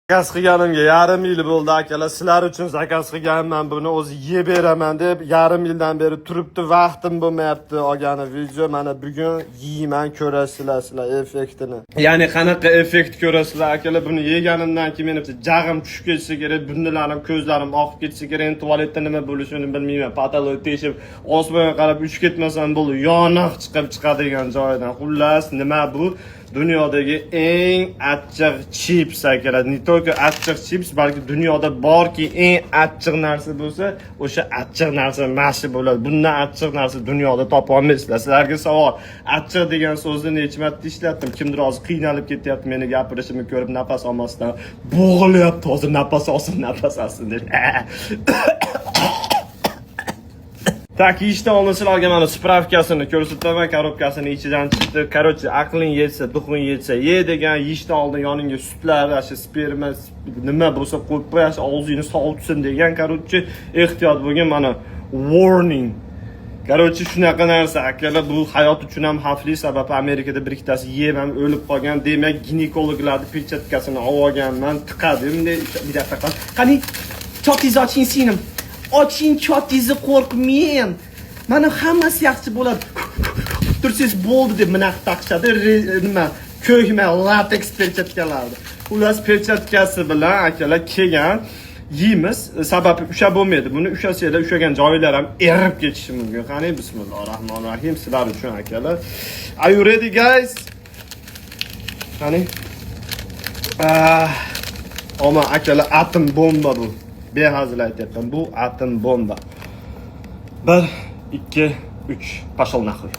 Zakaz qilganimga yarim yil bo'ldi akalar. Sizlar uchun zakaz qilganman buni, o'zi yeb beraman deb yarim yildan beri turibdi, vaqtim bo'lmayapti olgani video. Mana bugun yeyman, ko'rasizlar sizlar effektini. Ya'ni qanaqa effekt ko'rasizlar akalar, buni yeganimdan keyin menimcha jag'im tushib ketsa kerak, bunlarim, ko'zlarim oqib ketsa kerak, endi tualetda nima bo'lishini bilmayman. Patolog teshib, osmonga qarab uchib ketmasam bo'ldi, yoniq chiqib chiqadigan joyidan. Xullas, nima bu? Dunyodagi eng achchiq chips akalar. Ne только achchiq chips, balki dunyoda borki eng achchiq narsa bo'lsa, o'sha achchiq narsa mashi bo'ladi. Bundan achchiq narsa dunyoda topa olmaysizlar. Sizlarga savol, achchiq degan so'zni necha marta ishlatdim? Kimdir hozir qiynalib ketyapti meni gapirishimni ko'rib, nafas olmasdan bo'g'ilyapti, hozir nafas olsin, nafas olsin deb. Tak, ishdan oldin sizlarga mana spravkasini ko'rsataman, korobkasini ichidan chiqdi. Короче, aqling yetsa, duxing yetsa, ye degan, yishdan oldin yoningga sutlar, asha sperma, nima bo'lsa qo'yib qo'yash, og'zingizni sovutsin degan. Короче, ehtiyot bo'lgan, mana warning. Короче, shunaqa narsa akalar, bu hayot uchun ham xavfli, sababi Amerikada bir ikkitasi yeb ham o'lib qolgan. Demak, ginekologlarning pechatkasini olganman, tiqadim. Bir daqiqa. Qani, chotingizni oching singlim. Oching chotingizni, qo'rqmang. Mana hammasi yaxshi bo'ladi. Tursiz bo'ldi deb mana taqishadi. Nima? Ko'hma lateks perchatkalarni. Ular perchatkasi bilan akalar kelgan yeymiz. Sababi usha bo'lmaydi. Buni ushasanglar, ushagan joylar ham erib ketishi mumkin. Qani, bismillahirrohmanirrohim. Sizlar uchun akalar. Are you ready guys? Qani? Oma akalar, atom bomba bu. Behazil aytyapman, bu atom bomba. 1 2 3 pashol naxuy.